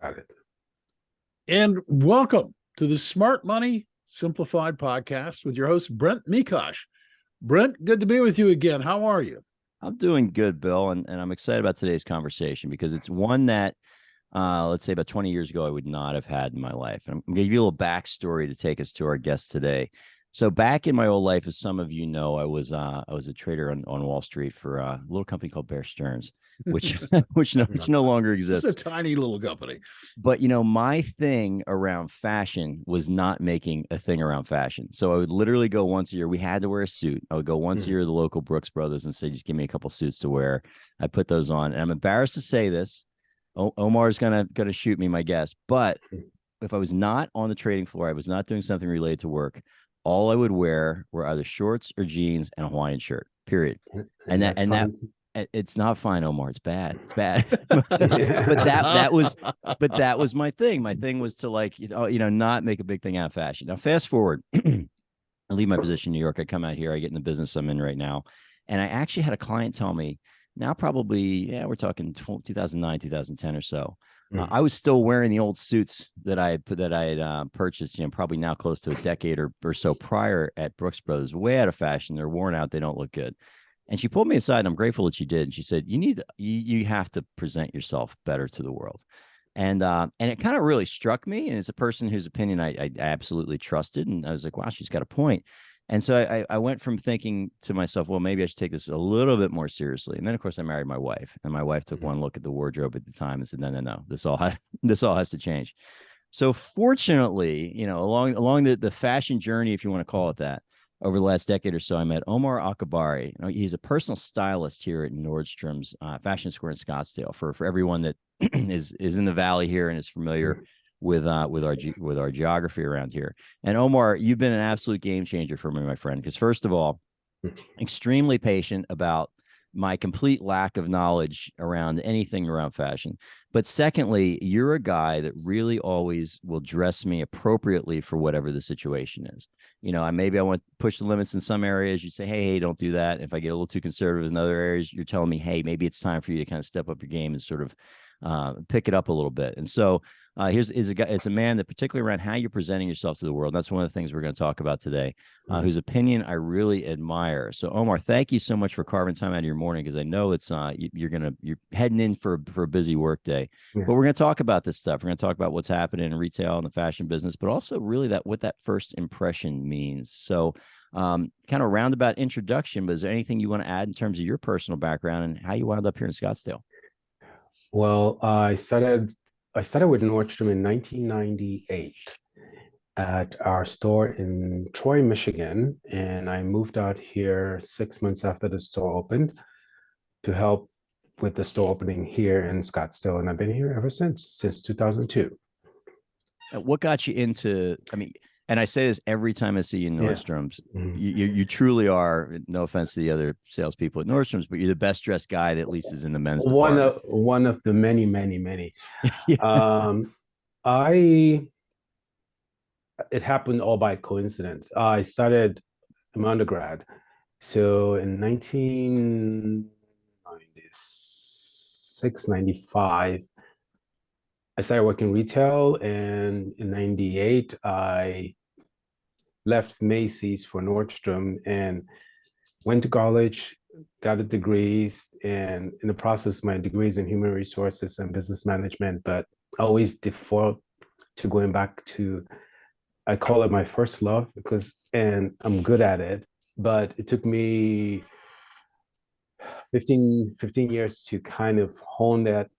Got it. And welcome to the Smart Money Simplified podcast with your host, Brent Mekosh. Brent, good to be with you again. How are you? I'm doing good, Bill, and I'm excited about today's conversation because it's one that, let's say about 20 years ago, I would not have had in my life. And I'm going to give you a little backstory to take us to our guest today. So back in my old life, as some of you know, I was a trader on Wall Street for a little company called Bear Stearns, which no longer exists. It's a tiny little company. But my thing around fashion was not making a thing around fashion. So I would literally go once a year. We had to wear a suit. I would go once a year to the local Brooks Brothers and say, just give me a couple suits to wear. I put those on, and I'm embarrassed to say this. Omar's gonna shoot me, my guess. But if I was not on the trading floor, I was not doing something related to work, all I would wear were either shorts or jeans and a Hawaiian shirt, period. And that it's not fine, Omar. It's bad. It's bad. but that was my thing. My thing was to not make a big thing out of fashion. Now, fast forward, I leave my position in New York. I come out here, I get in the business I'm in right now. And I actually had a client tell me, now probably, we're talking 2009, 2010 or so. I was still wearing the old suits that I had purchased, probably now close to a decade or so prior at Brooks Brothers, way out of fashion. They're worn out. They don't look good. And she pulled me aside, and I'm grateful that she did. And she said, you have to present yourself better to the world. And it kind of really struck me. And it's a person whose opinion I absolutely trusted. And I was like, wow, she's got a point. And so I went from thinking to myself, well, maybe I should take this a little bit more seriously. And then, of course, I married my wife, and my wife took one look at the wardrobe at the time and said, no, this all has to change. So fortunately, along the fashion journey, if you want to call it that, over the last decade or so, I met Omor Okagbare. He's a personal stylist here at Nordstrom's Fashion Square in Scottsdale. For everyone that is in the Valley here and is familiar with our geography around here. And Omar, you've been an absolute game changer for me, my friend, because first of all, extremely patient about my complete lack of knowledge around anything around fashion. But secondly, you're a guy that really always will dress me appropriately for whatever the situation is. Maybe I want to push the limits in some areas. You say, hey, don't do that. If I get a little too conservative in other areas, you're telling me, hey, maybe it's time for you to kind of step up your game and sort of pick it up a little bit. And so it's a man that, particularly around how you're presenting yourself to the world, that's one of the things we're going to talk about today, whose opinion I really admire. So Omar, thank you so much for carving time out of your morning, because I know it's you're heading in for a busy work day. But we're going to talk about this stuff. We're going to talk about what's happening in retail and the fashion business, but also really what that first impression means. So kind of roundabout introduction, but is there anything you want to add in terms of your personal background and how you wound up here in Scottsdale? Well, I started with Nordstrom in 1998 at our store in Troy, Michigan, and I moved out here 6 months after the store opened to help with the store opening here in Scottsdale, and I've been here ever since 2002. What got you into? And I say this every time I see you in Nordstrom's. You truly are, no offense to the other salespeople at Nordstrom's, but you're the best dressed guy that at least is in the men's department. One of the many. It happened all by coincidence. I started my undergrad. So in 1996, 95, I started working retail, and in 98, I left Macy's for Nordstrom and went to college, got a degrees, and in the process, my degrees in human resources and business management, but I always default to going back to, I call it my first love, and I'm good at it, but it took me 15 years to kind of hone that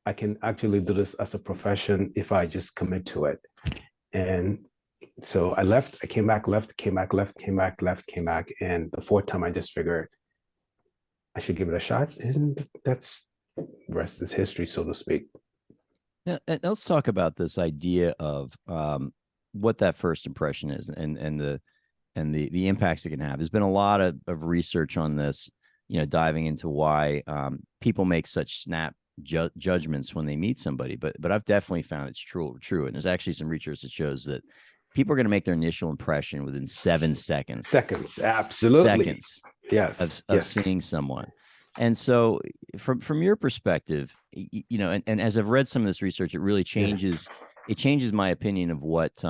I can actually do this as a profession if I just commit to it. And so I left, I came back, left, came back, left, came back, left, came back. And the fourth time I just figured I should give it a shot. And that's the rest is history, so to speak. Now, let's talk about this idea of what that first impression is and the impacts it can have. There's been a lot of research on this, diving into why people make such snap judgments when they meet somebody, but I've definitely found it's true. And there's actually some research that shows that people are going to make their initial impression within 7 seconds. Absolutely. Seconds. Yes. Of seeing someone. And so from your perspective, you know, and as I've read some of this research, it really changes my opinion of what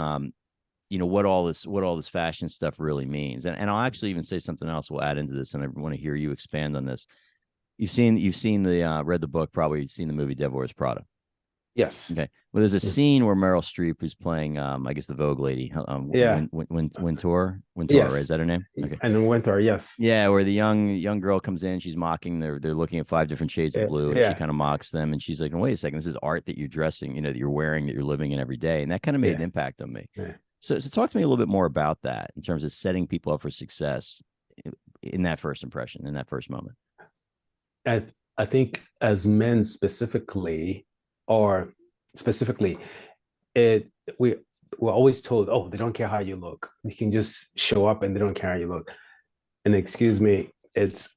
you know, what all this fashion stuff really means. And I'll actually even say something else we'll add into this, and I want to hear you expand on this. You've seen the read the book, probably you've seen the movie Devil Wears Prada. Yes. Okay. Well, there's a scene where Meryl Streep, who's playing, I guess the Vogue lady, Yeah. Wintour, Yes. right? Is that her name? Okay. And in winter, yes. Yeah, where the young girl comes in, she's mocking. They're looking at 5 different shades of blue, and she kind of mocks them. And she's like, "Wait a second, this is art that you're dressing, you know, that you're wearing, that you're living in every day." And that kind of made an impact on me. Yeah. So talk to me a little bit more about that in terms of setting people up for success in that first impression, in that first moment. I think as men specifically, we're always told, oh, they don't care how you look. You can just show up and they don't care how you look. And excuse me, it's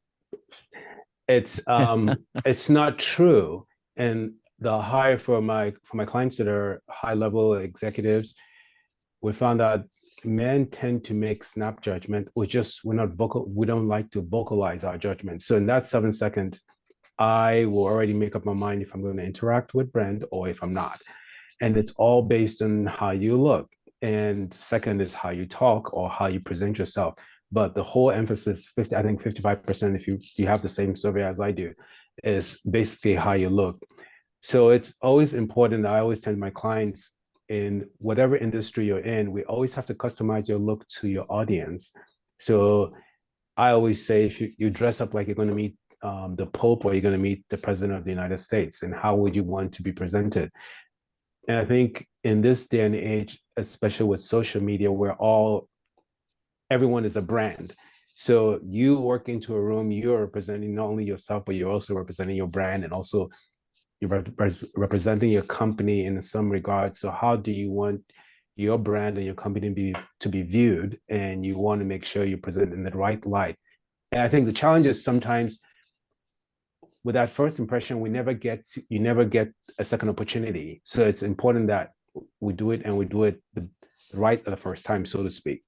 it's not true. And the high for my clients that are high level executives, we found out men tend to make snap judgment. We're not vocal. We don't like to vocalize our judgment. So in that 7 second, I will already make up my mind if I'm going to interact with Brent or if I'm not. And it's all based on how you look. And second is how you talk or how you present yourself. But the whole emphasis, I think 55%, if you have the same survey as I do, is basically how you look. So it's always important. I always tell my clients, in whatever industry you're in, we always have to customize your look to your audience. So I always say, if you dress up like you're going to meet the Pope or you're going to meet the President of the United States, and how would you want to be presented? And I think in this day and age, especially with social media, where everyone is a brand. So you walk into a room, you're representing not only yourself, but you're also representing your brand, and also you're representing your company in some regard. So how do you want your brand and your company to be viewed? And you want to make sure you present in the right light. And I think the challenge is sometimes with that first impression, you never get a second opportunity. So it's important that we do it, and we do it right the first time, so to speak.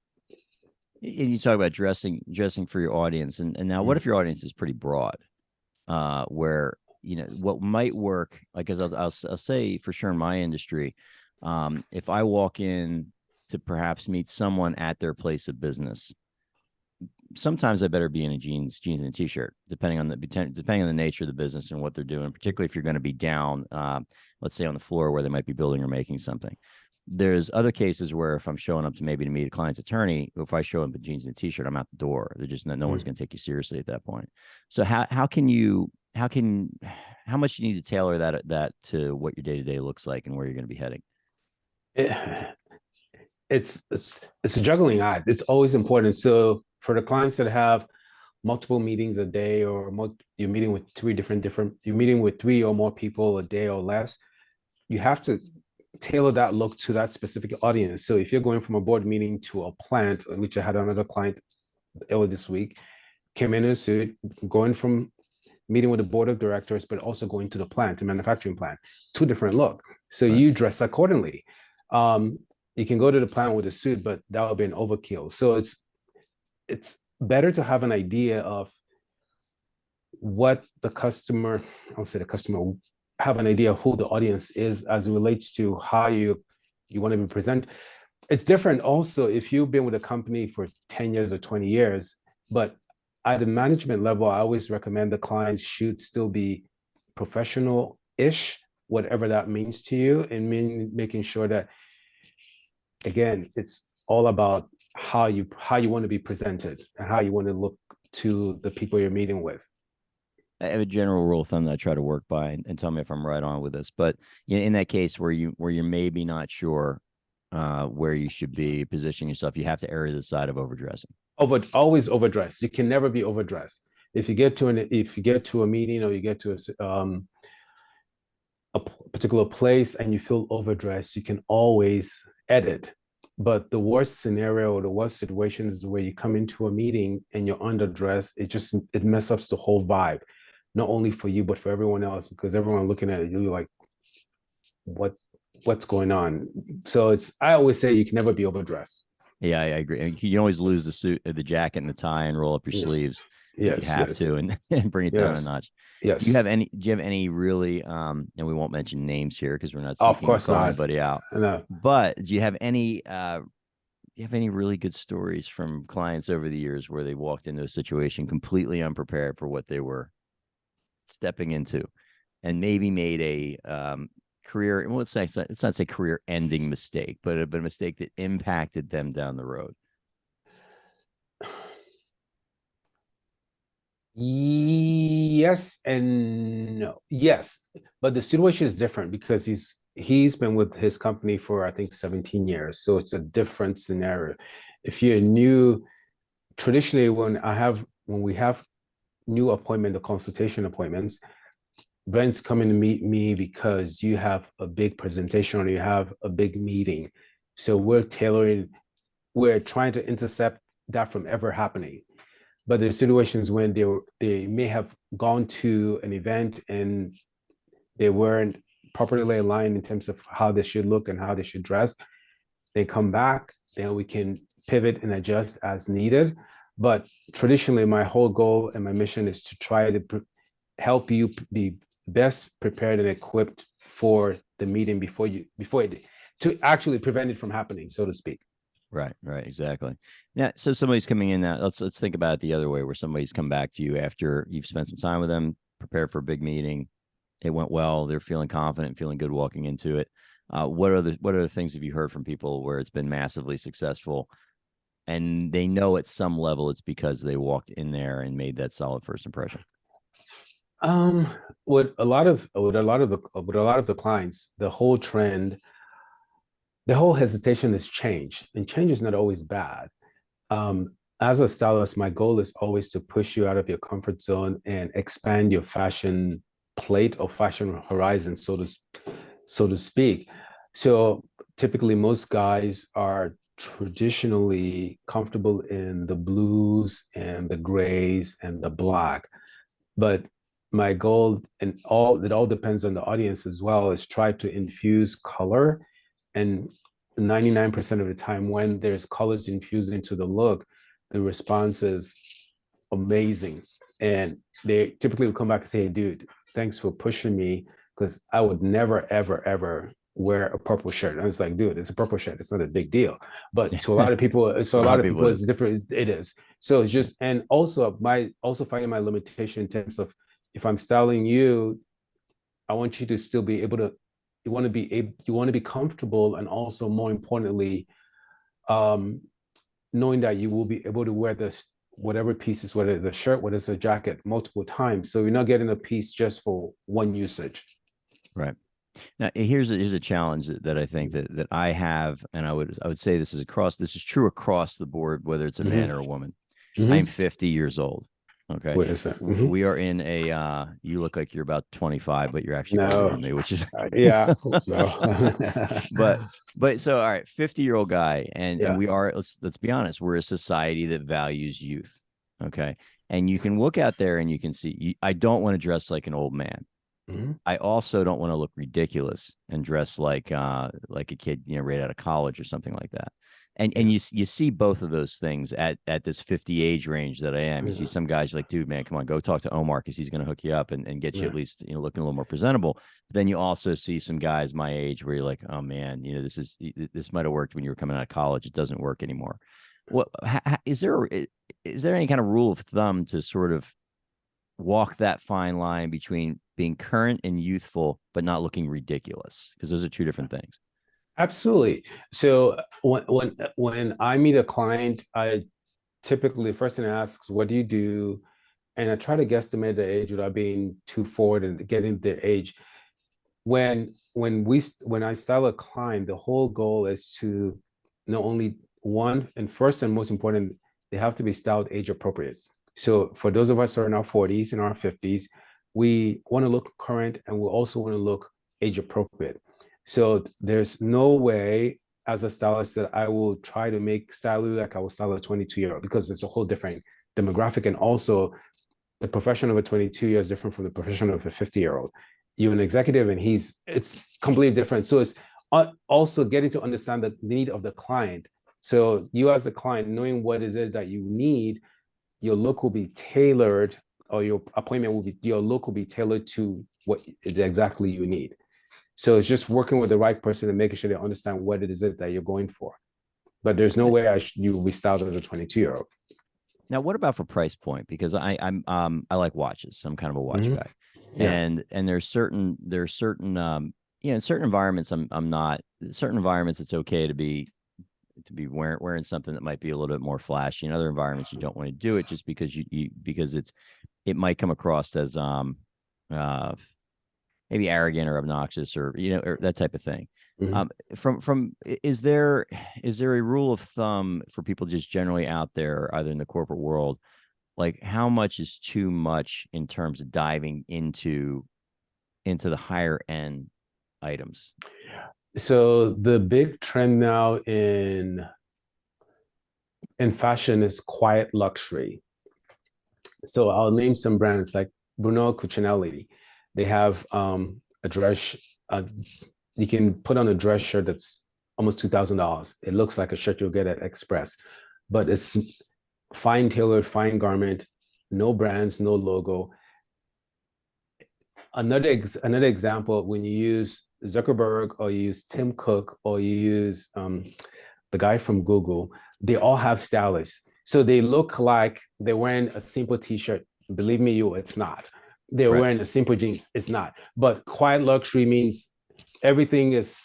And you talk about dressing for your audience, and now what if your audience is pretty broad, where, you know, what might work, like, as I'll say for sure in my industry, if I walk in to perhaps meet someone at their place of business, sometimes I better be in a jeans and a t-shirt, depending on the nature of the business and what they're doing, particularly if you're going to be down, let's say on the floor where they might be building or making something. There's other cases where if I'm showing up to meet a client's attorney, if I show up in jeans and a t-shirt, I'm out the door. They're just no one's going to take you seriously at that point. So how much do you need to tailor that to what your day-to-day looks like and where you're going to be heading? It's a juggling act. It's always important. So for the clients that have multiple meetings a day, or you're meeting with you're meeting with 3 or more people a day or less, you have to tailor that look to that specific audience. So if you're going from a board meeting to a plant, which I had another client earlier this week, came in a suit, going from meeting with the board of directors, but also going to the plant, the manufacturing plant, 2 different look. So you dress accordingly. You can go to the plant with a suit, but that would be an overkill. So it's better to have an idea of what the customer, have an idea of who the audience is as it relates to how you want to be present. It's different also if you've been with a company for 10 years or 20 years, but at the management level, I always recommend the clients should still be professional-ish, whatever that means to you, and making sure that, again, it's all about how you want to be presented and how you want to look to the people you're meeting with. I have a general rule of thumb that I try to work by, and tell me if I'm right on with this. But in that case where you're maybe not sure where you should be positioning yourself, you have to err to the side of overdressing. Oh, but always overdressed. You can never be overdressed. If you get to a meeting, or you get to a particular place and you feel overdressed, you can always edit. But the worst scenario or the worst situation is where you come into a meeting and you're underdressed. It messes up the whole vibe, not only for you, but for everyone else, because everyone looking at it, you're like, what's going on? So I always say you can never be overdressed. Yeah, I agree. You can always lose the suit, the jacket and the tie, and roll up your sleeves. if you have yes, to, and bring it down a yes, notch. yes. Do you have any really, and we won't mention names here because we're not Of seeking to course call not. anybody out, No. but do you have any really good stories from clients over the years where they walked into a situation completely unprepared for what they were stepping into, and maybe made a career, well, let's not say career ending mistake, but a mistake that impacted them down the road? Yes and no. Yes, but the situation is different because he's been with his company for I think 17 years. So it's a different scenario. If you're new, traditionally when we have new appointment or consultation appointments, Brent's coming to meet me because you have a big presentation or you have a big meeting. So we're trying to intercept that from ever happening. But there are situations when they may have gone to an event and they weren't properly aligned in terms of how they should look and how they should dress. They come back, then we can pivot and adjust as needed. But traditionally, my whole goal and my mission is to try to help you be best prepared and equipped for the meeting before to actually prevent it from happening, so to speak. Right, exactly. Now, so somebody's coming in now. Let's think about it the other way, where somebody's come back to you after you've spent some time with them, prepared for a big meeting. It went well. They're feeling confident, feeling good walking into it. What other things have you heard from people where it's been massively successful, and they know at some level it's because they walked in there and made that solid first impression? Um, with a lot of the clients, the whole trend, the whole hesitation has changed, and change is not always bad. As a stylist, my goal is always to push you out of your comfort zone and expand your fashion plate or fashion horizon, so to speak. So typically, most guys are traditionally comfortable in the blues and the grays and the black. But my goal, and all it all depends on the audience as well, is try to infuse color. And 99% of the time when there's colors infused into the look, the response is amazing. And they typically will come back and say, dude, thanks for pushing me, because I would never, ever, ever wear a purple shirt. And it's like, dude, it's a purple shirt. It's not a big deal. But to a lot of people, It it's different. It is. So it's just, and also finding my limitation in terms of, if I'm styling you, I want you to still be able to, you want to be comfortable, and also more importantly, um, knowing that you will be able to wear this whatever pieces, whether it's a shirt, whether it's a jacket, multiple times. So you're not getting a piece just for one usage. Right. Now, here's a challenge that I think that I have, and I would say this is true across the board, whether it's a man or a woman. I'm 50 years old. Okay. What is that? We are in a you look like you're about 25, but you're actually older than me, which is yeah. No. but so all right, 50-year-old guy, and Yeah. we are, let's be honest, we're a society that values youth. Okay. And you can look out there and you can see, I don't want to dress like an old man. I also don't want to look ridiculous and dress like a kid, right out of college or something like that. And you see both of those things at this 50 age range that I am. You see some guys like, dude, man, come on, go talk to Omar, because he's going to hook you up and get you at least, looking a little more presentable. But then you also see some guys my age where you're like, oh man, this might have worked when you were coming out of college. It doesn't work anymore. What is there any kind of rule of thumb to sort of walk that fine line between being current and youthful, but not looking ridiculous? Because those are two different things. Absolutely. So when I meet a client, I typically, the first thing I ask is, what do you do? And I try to guesstimate the age without being too forward and getting their age. When I style a client, the whole goal is to not only, one, and first and most important, they have to be styled age appropriate. So for those of us who are in our 40s and our 50s, we want to look current, and we also want to look age appropriate. So there's no way as a stylist that I will try to make style like I will style a 22-year-old, because it's a whole different demographic. And also the profession of a 22-year is different from the profession of a 50-year-old. You're an executive and it's completely different. So it's also getting to understand the need of the client. So you as a client, knowing what is it that you need, your look will be tailored, or your appointment will be, your look will be tailored to what exactly you need. So it's just working with the right person and making sure they understand what it is that you're going for. But there's no way you will be styled as a 22-year-old. Now, what about for price point? Because I like watches. I'm kind of a watch guy, Yeah. and there's certain in certain environments I'm not. Certain environments it's okay to be wearing something that might be a little bit more flashy. In other environments you don't want to do it just because because it might come across as maybe arrogant or obnoxious or or that type of thing. Is there a rule of thumb for people just generally out there, either in the corporate world, like how much is too much in terms of diving into the higher end items? So the big trend now in fashion is quiet luxury. So I'll name some brands like Bruno Cucinelli. They have a dress. You can put on a dress shirt that's almost $2,000. It looks like a shirt you'll get at Express, but it's fine tailored, fine garment, no brands, no logo. Another example, when you use Zuckerberg or you use Tim Cook or you use the guy from Google, they all have stylists. So they look like they're wearing a simple t-shirt. Believe me, it's not. They're wearing a simple jeans. It's not. But quiet luxury means everything is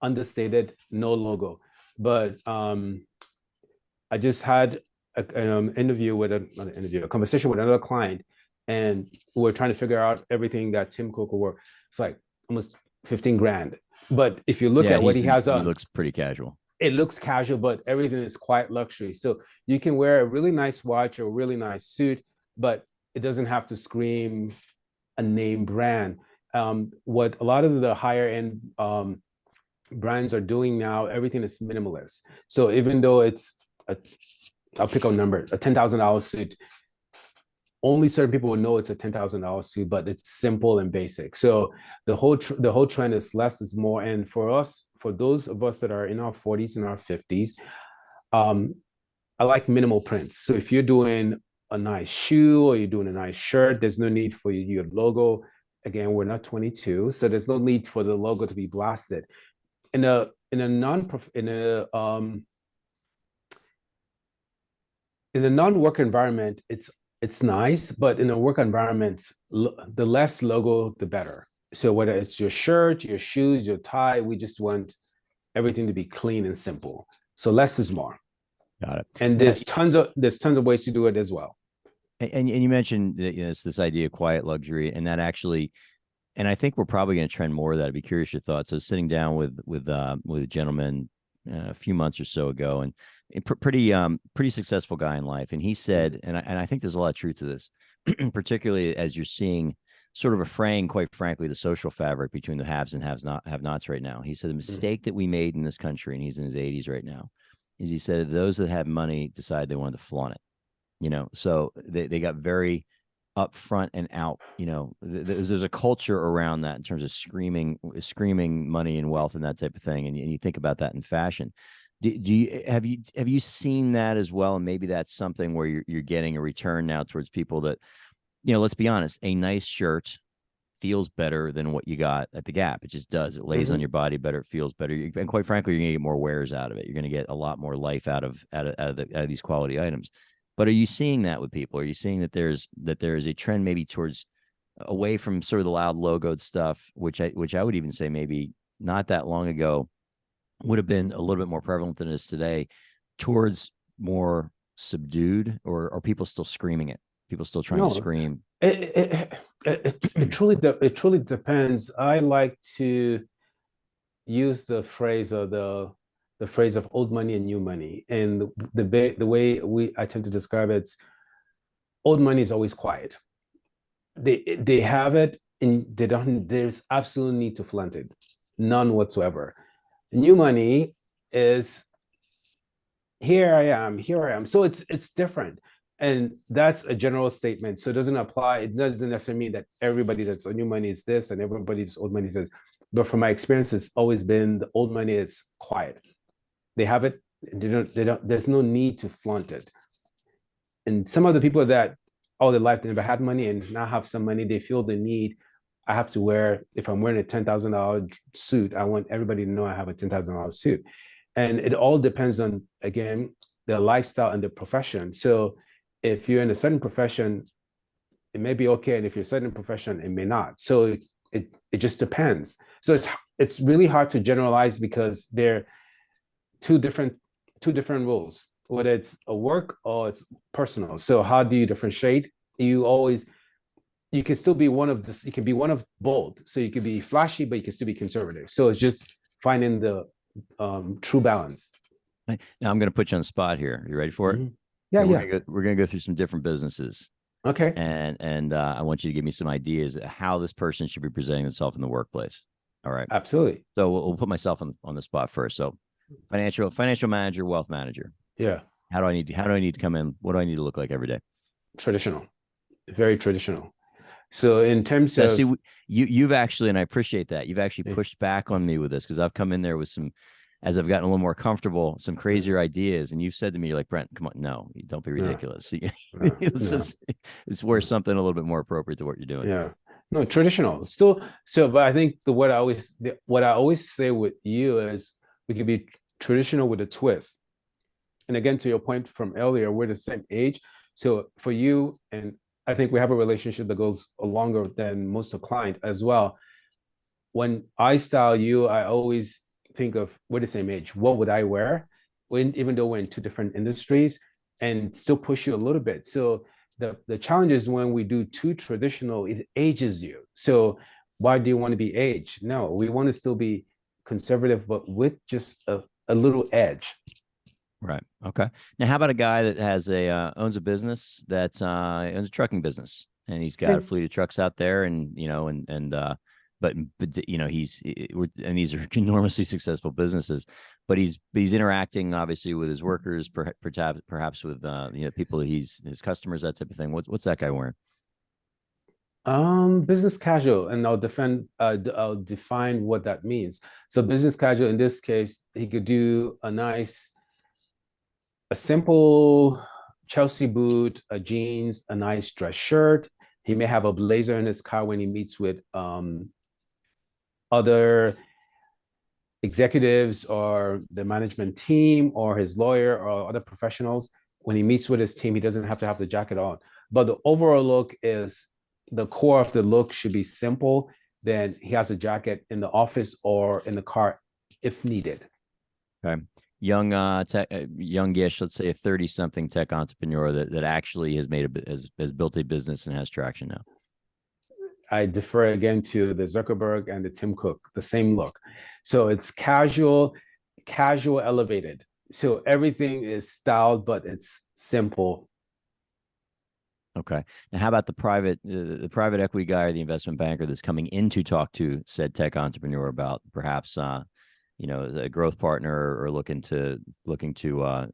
understated, no logo. But I just had an interview with a conversation with another client, and we're trying to figure out everything that Tim Cook wore. It's like almost 15 grand. But if you look at what he has on, he looks pretty casual. It looks casual, but everything is quite luxury. So you can wear a really nice watch or a really nice suit, but it doesn't have to scream a name brand. What a lot of the higher end brands are doing now, everything is minimalist. So even though I'll pick a number, a $10,000 suit, only certain people will know it's a $10,000 suit, but it's simple and basic. So the whole trend is less is more. And for those of us that are in our 40s and our 50s, I like minimal prints. So if you're doing a nice shoe or you're doing a nice shirt, there's no need for your logo. Again, we're not 22, so there's no need for the logo to be blasted. In a non-work environment, it's nice, but in a work environment, the less logo, the better. So whether it's your shirt, your shoes, your tie, we just want everything to be clean and simple. So less is more. Got it. And there's tons of ways to do it as well. And you mentioned that, it's this idea of quiet luxury, and that actually, and I think we're probably going to trend more of that. I'd be curious your thoughts. I was sitting down with a gentleman a few months or so ago, and pretty successful guy in life, and he said, and I think there's a lot of truth to this, particularly as you're seeing sort of a fraying, quite frankly, the social fabric between the haves and have-nots right now. He said the mistake that we made in this country, and he's in his 80s right now, is he said those that had money decided they wanted to flaunt it. So they got very upfront and out. There's a culture around that in terms of screaming money and wealth and that type of thing. And you think about that in fashion. Have you seen that as well? And maybe that's something where you're getting a return now towards people that, let's be honest, a nice shirt feels better than what you got at the Gap. It just does. It lays on your body better. It feels better. And quite frankly, you're going to get more wears out of it. You're going to get a lot more life out of these quality items. But are you seeing that with people? Are you seeing that there's a trend maybe towards away from sort of the loud logoed stuff, which I would even say maybe not that long ago would have been a little bit more prevalent than it is today, towards more subdued, or are people still screaming it? People still trying to scream? It truly depends. I like to use the phrase of old money and new money, and the way I tend to describe it's old money is always quiet. They have it, and they don't. There's absolute need to flaunt it, none whatsoever. New money is here I am. So it's different. And that's a general statement. So it doesn't apply. It doesn't necessarily mean that everybody that's new money is this and everybody that's old money is this. But from my experience, it's always been the old money is quiet. They have it. They don't, there's no need to flaunt it. and some of the people that all their life never had money and now have some money, they feel the need. I have to wear, if I'm wearing a $10,000 suit, I want everybody to know I have a $10,000 suit. And it all depends on, again, the lifestyle and the profession. So if you're in a certain profession, it may be okay. And if you're a certain profession, it may not. So it just depends. So it's really hard to generalize because they're two different rules, whether it's a work or it's personal. So how do you differentiate? You can still be one of this, you can be one of both. So you can be flashy, but you can still be conservative. So it's just finding the true balance. Now I'm going to put you on the spot here. You ready for it? Yeah, so we're going to go through some different businesses. Okay. And I want you to give me some ideas how this person should be presenting themselves in the workplace. All right. Absolutely. So we'll put myself on the spot first. So financial manager, wealth manager. Yeah. How do I need to come in? What do I need to look like every day? Traditional. Very traditional. So in terms of see, you've actually, and I appreciate that, you've actually pushed back on me with this because I've come in there with some, as I've gotten a little more comfortable, some crazier ideas, and you've said to me, you're like, Brent, come on, no, don't be ridiculous. Let's wear something a little bit more appropriate to what you're doing. Yeah, no, traditional still. So, but I think what I always say with you is we can be traditional with a twist. And again, to your point from earlier, we're the same age. So for you, and I think we have a relationship that goes longer than most of client as well. When I style you, I always think of we're the same age. What would I wear? Even though we're in two different industries, and still push you a little bit. So the challenge is when we do too traditional, it ages you. So why do you want to be aged? No, we want to still be conservative, but with just a little edge. Right. Okay. Now, how about a guy that has owns a business that owns a trucking business, and he's got a fleet of trucks out there, and but these are enormously successful businesses, but he's interacting obviously with his workers, perhaps with people that his customers, that type of thing. What's that guy wearing? Business casual, and I'll define what that means. So business casual in this case, he could do a simple Chelsea boot, a jeans, a nice dress shirt. He may have a blazer in his car when he meets with other executives or the management team or his lawyer or other professionals. When he meets with his team, he doesn't have to have the jacket on. But the overall look is, the core of the look should be simple. Then he has a jacket in the office or in the car if needed. Okay. Youngish, let's say a 30-something tech entrepreneur that actually has built a business and has traction now. I defer again to the Zuckerberg and the Tim Cook, the same look. So it's casual, elevated. So everything is styled, but it's simple. Okay. Now, how about the private equity guy or the investment banker that's coming in to talk to said tech entrepreneur about perhaps a growth partner or looking to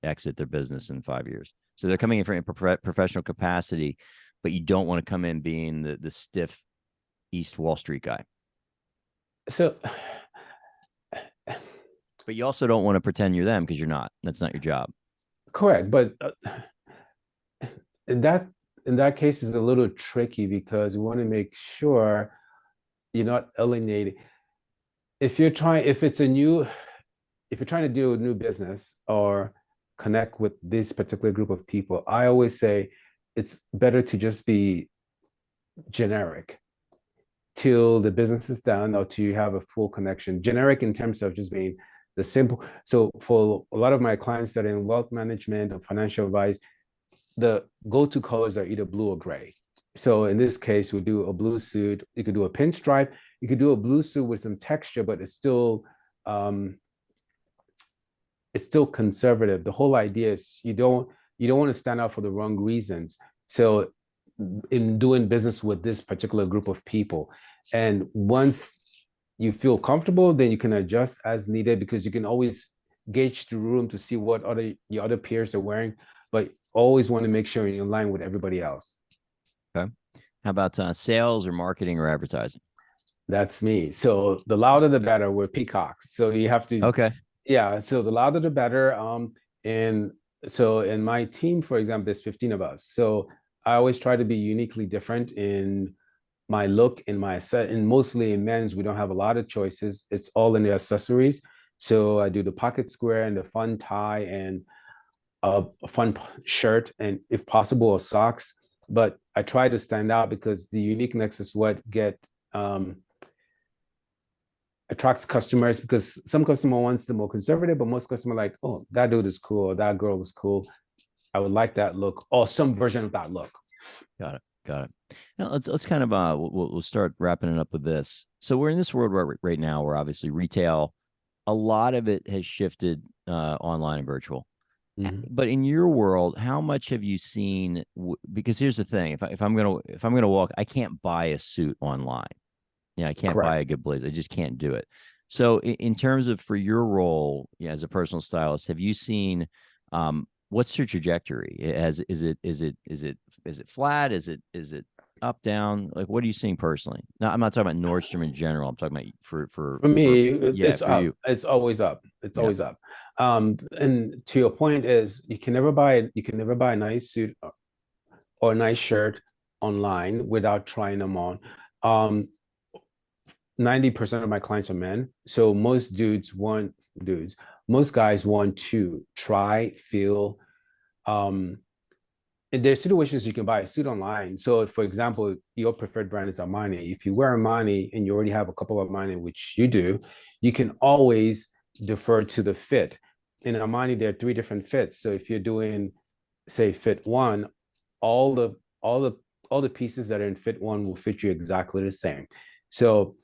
exit their business in 5 years? So they're coming in for professional capacity, but you don't want to come in being the stiff East Wall Street guy. So, but you also don't want to pretend you're them because you're not. That's not your job. Correct, but in that case is a little tricky because we want to make sure you're not alienating. If you're trying to do a new business or connect with this particular group of people, I always say it's better to just be generic till the business is done or till you have a full connection. Generic in terms of just being the simple. So for a lot of my clients that are in wealth management or financial advice, the go-to colors are either blue or gray. So in this case, we do a blue suit. You could do a pinstripe. You could do a blue suit with some texture, but it's still conservative. The whole idea is you don't want to stand out for the wrong reasons. So in doing business with this particular group of people, and once you feel comfortable, then you can adjust as needed because you can always gauge the room to see what your other peers are wearing, but always want to make sure you're in line with everybody else. Okay. How about sales or marketing or advertising? That's me. So the louder the better. We're peacocks. So you have to. Okay. Yeah. So the louder the better. And So in my team, for example, there's 15 of us. So I always try to be uniquely different in my look, in my set, and mostly in men's, we don't have a lot of choices. It's all in the accessories. So I do the pocket square and the fun tie and a fun shirt, and if possible, socks. But I try to stand out because the uniqueness is what um, attracts customers, because some customer wants the more conservative, but most customer like, oh, that dude is cool, or that girl is cool. I would like that look, or some version of that look. Got it. Got it. Now let's kind of we'll start wrapping it up with this. So we're in this world right now where obviously retail, a lot of it has shifted online and virtual. But in your world, how much have you seen? Because here's the thing: if I'm gonna walk, I can't buy a suit online. Yeah, I can't buy a good blazer. I just can't do it. So in terms of for your role, yeah, as a personal stylist, have you seen what's your trajectory? Is it flat? Is it up, down? Like what are you seeing personally? Now I'm not talking about Nordstrom in general. I'm talking about for me, yeah, it's for up. you. It's always up. It's Yeah. always up. And to your point is you can never buy a nice suit or a nice shirt online without trying them on. 90% of my clients are men. So most guys want to try, feel. And there's situations you can buy a suit online. So, for example, your preferred brand is Armani. If you wear Armani and you already have a couple of Armani, which you do, you can always defer to the fit. In Armani, there are three different fits. So if you're doing, say, fit one, all the all the all the pieces that are in fit one will fit you exactly the same. So,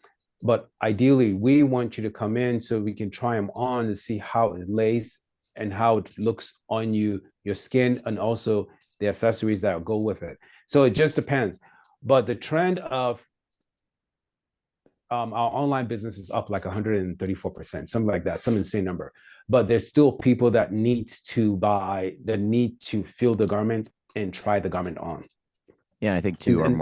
but ideally, we want you to come in so we can try them on to see how it lays and how it looks on you, your skin, and also the accessories that go with it. So it just depends. But the trend of our online business is up like 134%, something like that, some insane number. But there's still people that need to feel the garment and try the garment on. Yeah, I think too. I'm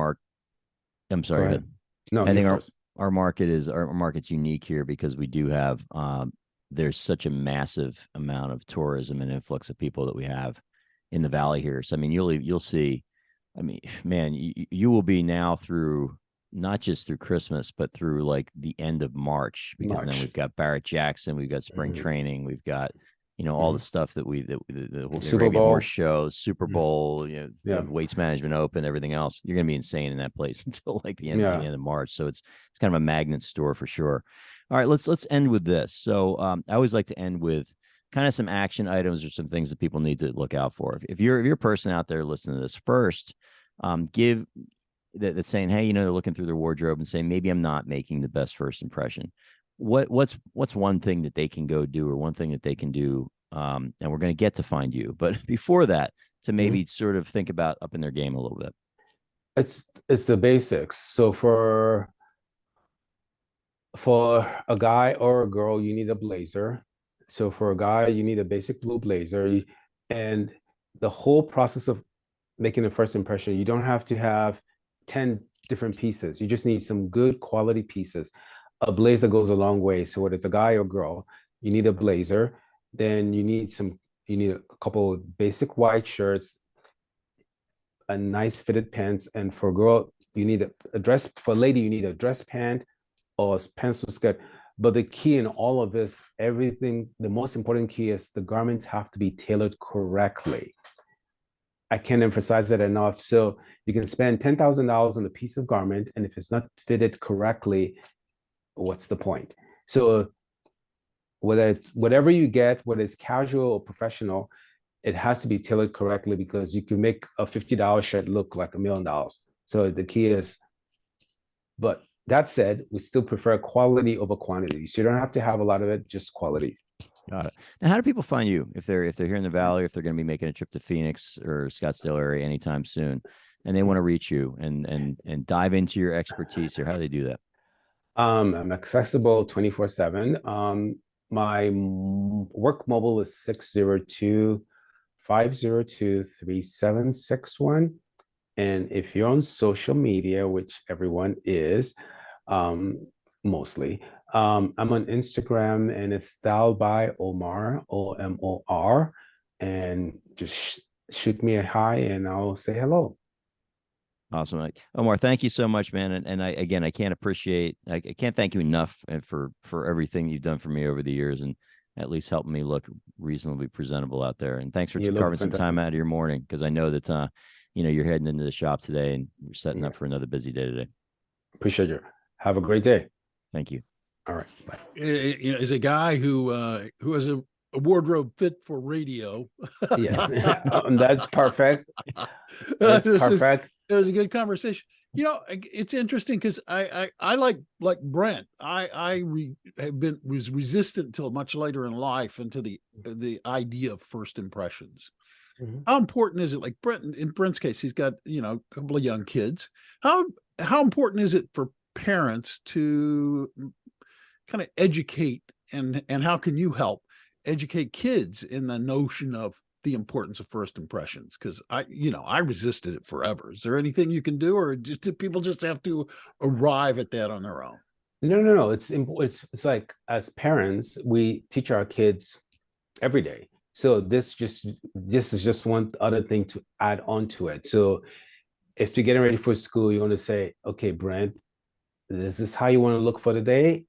sorry. Go ahead. No, I think first. Our market's unique here because we do have there's such a massive amount of tourism and influx of people that we have in the valley here. So I mean, you'll see. I mean, man, you will be now through not just through Christmas, but through like the end of March, because then we've got Barrett Jackson, we've got spring training, we've got all the stuff that the Super Arabian Bowl. Horse Show, Super Bowl, the Weights Management Open, everything else. You're gonna be insane in that place until like the end of March. So it's kind of a magnet store for sure. All right, let's end with this. So I always like to end with kind of some action items or some things that people need to look out for. If you're a person out there listening to this, first, give that's saying, hey, they're looking through their wardrobe and saying, maybe I'm not making the best first impression. What's one thing that they can go do, or one thing that they can do, and we're going to get to find you, but before that, to maybe sort of think about upping their game a little bit. It's the basics. So for a guy or a girl, you need a blazer. So for a guy, you need a basic blue blazer. And the whole process of making a first impression, you don't have to have 10 different pieces. You just need some good quality pieces. A blazer goes a long way. So whether it's a guy or girl, you need a blazer. Then you need a couple of basic white shirts, a nice fitted pants. And for a girl, you need a dress. For a lady, you need a dress pant or a pencil skirt. But the key in all of this, the most important key is the garments have to be tailored correctly. I can't emphasize that enough. So you can spend $10,000 on a piece of garment, and if it's not fitted correctly, what's the point? So whatever you get, whether it's casual or professional, it has to be tailored correctly, because you can make a $50 shirt look like $1 million. So the key is, but that said, we still prefer quality over quantity. So you don't have to have a lot of it, just quality. Got it. Now, how do people find you if they're here in the Valley, if they're going to be making a trip to Phoenix or Scottsdale area anytime soon, and they want to reach you and dive into your expertise here? How do they do that? I'm accessible 24/7. My work mobile is 602-502-3761. And if you're on social media, which everyone is, mostly, I'm on Instagram, and it's styled by Omar, Omor. and just shoot me a hi and I'll say hello. Awesome. Omar, thank you so much, man. And I can't I can't thank you enough for everything you've done for me over the years and at least helping me look reasonably presentable out there. And thanks for You look carving some time fantastic. out of your morning, because I know that, you're heading into the shop today and you're setting Yeah. up for another busy day today. Appreciate you. Have a great day. Thank you. All right. Bye. As a guy who has a wardrobe fit for radio. Yes. That's perfect. That's perfect. It was a good conversation. It's interesting because I like Brent. Was resistant until much later in life into the idea of first impressions. Mhm. How important is it? Like Brent, in Brent's case, he's got a couple of young kids. How important is it for parents to kind of educate, and how can you help educate kids in the notion of the importance of first impressions? Because I resisted it forever. Is there anything you can do, or do people just have to arrive at that on their own? No. It's like, as parents, we teach our kids every day. So this is just one other thing to add on to it. So if you're getting ready for school, you want to say, okay, Brent, this is how you want to look for the day.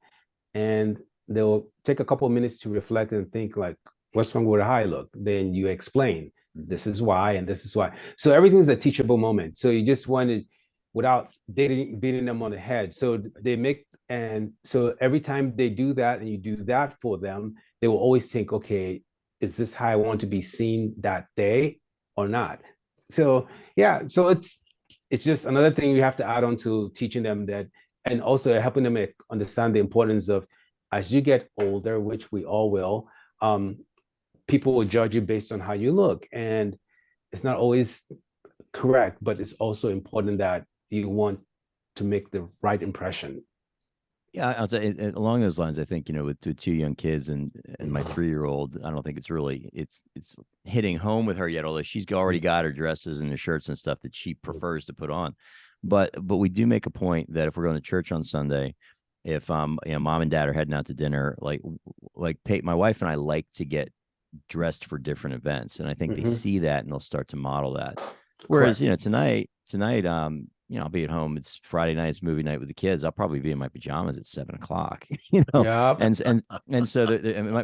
And they'll take a couple of minutes to reflect and think, like, what's wrong with a high look? Then you explain, this is why, and this is why. So everything's a teachable moment. So you just wanted, without beating them on the head. So so every time they do that and you do that for them, they will always think, okay, is this how I want to be seen that day or not? So yeah, so it's just another thing you have to add on to teaching them that, and also helping them understand the importance of, as you get older, which we all will, people will judge you based on how you look. And it's not always correct, but it's also important that you want to make the right impression. Yeah, I'll say along those lines. I think with two young kids and my 3-year-old, I don't think it's hitting home with her yet. Although she's already got her dresses and the shirts and stuff that she prefers to put on, but we do make a point that if we're going to church on Sunday, if mom and dad are heading out to dinner, like my wife and I like to get dressed for different events, and I think they see that and they'll start to model that. Whereas tonight I'll be at home. It's Friday night. It's movie night with the kids. I'll probably be in my pajamas at 7:00. Yeah. And so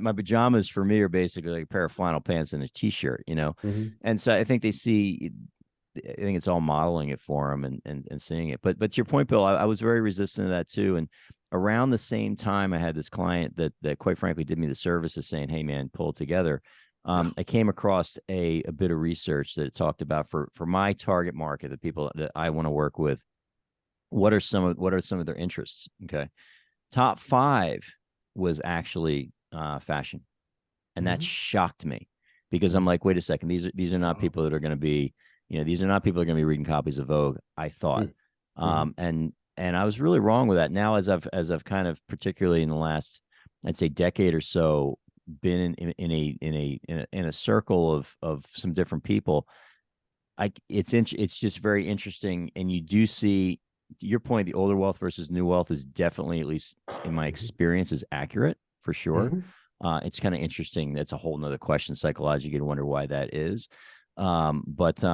my pajamas for me are basically like a pair of flannel pants and a t-shirt. And so I think they see. I think it's all modeling it for them and seeing it. But to your point, Bill, I was very resistant to that too. And around the same time, I had this client that quite frankly did me the service of saying, "Hey, man, pull it together." I came across a bit of research that it talked about for my target market, the people that I want to work with. What are some of their interests? Okay, top 5 was actually fashion, and that shocked me because I'm like, wait a second, these are not people that are going to be, these are not people that are going to be reading copies of Vogue. I thought, and I was really wrong with that. Now, as I've kind of, particularly in the last, I'd say, decade or so, been in a circle of some different people, it's just very interesting. And you do see, to your point, the older wealth versus new wealth is definitely, at least in my experience, is accurate for sure. It's kind of interesting. That's a whole nother question psychologically to wonder why that is. But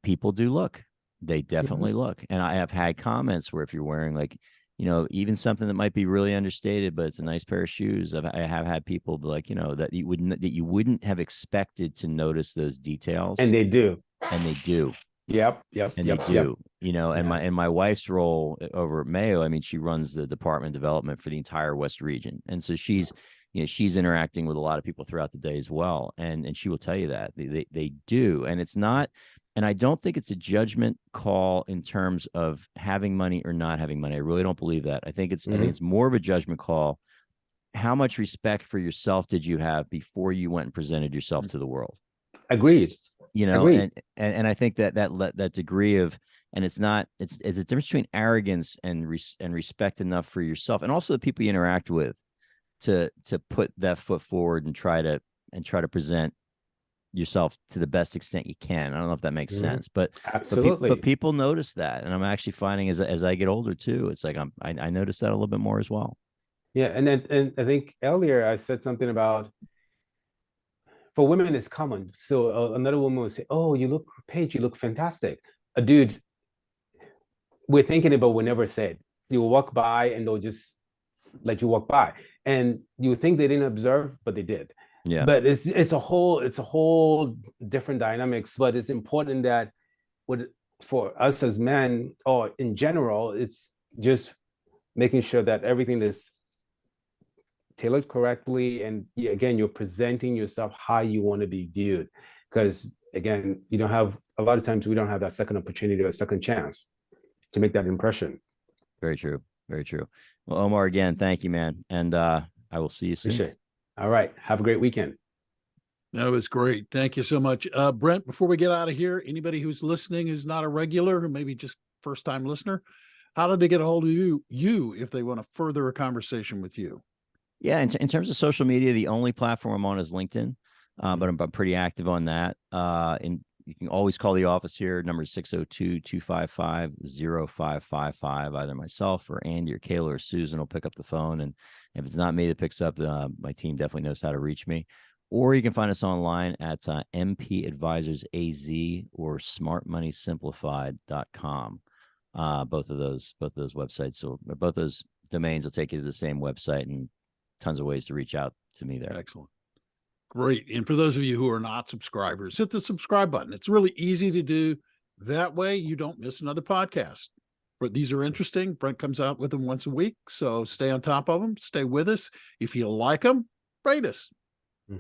people do look. They definitely look. And I have had comments where if you're wearing, like, even something that might be really understated, but it's a nice pair of shoes. I have had people be like, that you wouldn't have expected to notice those details. And they do. And they do. Yep. And they do. And my wife's role over at Mayo, I mean, she runs the department of development for the entire West region. And so she's interacting with a lot of people throughout the day as well. And she will tell you that they do. And it's not, and I don't think it's a judgment call in terms of having money or not having money. I really don't believe that. I think it's more of a judgment call. How much respect for yourself did you have before you went and presented yourself to the world? Agreed. Agreed. And I think that degree of, and it's a difference between arrogance and respect enough for yourself, and also the people you interact with, to put that foot forward and try to present yourself to the best extent you can. I don't know if that makes sense, but absolutely. But people notice that, and I'm actually finding as I get older too, it's like I notice that a little bit more as well. Yeah, and I think earlier I said something about for women, it's common. So another woman will say, "Oh, you look, Paige, you look fantastic." A dude, we're thinking it, but we never said. You will walk by and they'll just let you walk by, and you would think they didn't observe, but they did. Yeah. But it's a whole different dynamics. But it's important that for us as men, or in general, it's just making sure that everything is tailored correctly, and again, you're presenting yourself how you want to be viewed, because again, you don't have, a lot of times we don't have that second opportunity or a second chance to make that impression. Very true. Very true. Well, Omar, again, thank you, man. And I will see you soon. Appreciate it. All right. Have a great weekend. That was great. Thank you so much. Brent, before we get out of here, anybody who's listening who's not a regular, or maybe just first time listener, how did they get a hold of you if they want to further a conversation with you? Yeah, in terms of social media, the only platform I'm on is LinkedIn, but I'm pretty active on that. And you can always call the office here. Number is 602-255-0555. Either myself or Andy or Kayla or Susan will pick up the phone. And if it's not me that picks up, my team definitely knows how to reach me. Or you can find us online at MP Advisors AZ or smartmoneysimplified.com. Both of those websites. So both those domains will take you to the same website, and tons of ways to reach out to me there. Excellent. Great. And for those of you who are not subscribers, hit the subscribe button. It's really easy to do. That way you don't miss another podcast. But these are interesting. Brent comes out with them once a week. So stay on top of them. Stay with us. If you like them, rate us.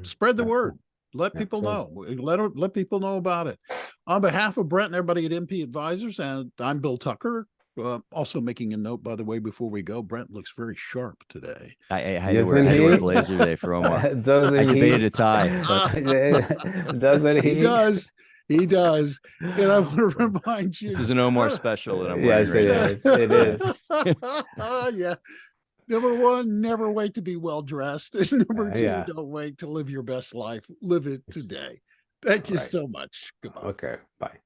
Spread the word. Let people know. Let people know about it. On behalf of Brent and everybody at MP Advisors, and I'm Bill Tucker. Also making a note, by the way, before we go, Brent looks very sharp today. I had to wear a blazer today for Omar. I debated a tie. But... Doesn't he? He does. He does. And I want to remind you. This is an Omar special that I'm wearing right now. It is. Yeah. Number one, never wait to be well dressed. And number two, don't wait to live your best life. Live it today. Thank you so much. Goodbye. Okay. Bye.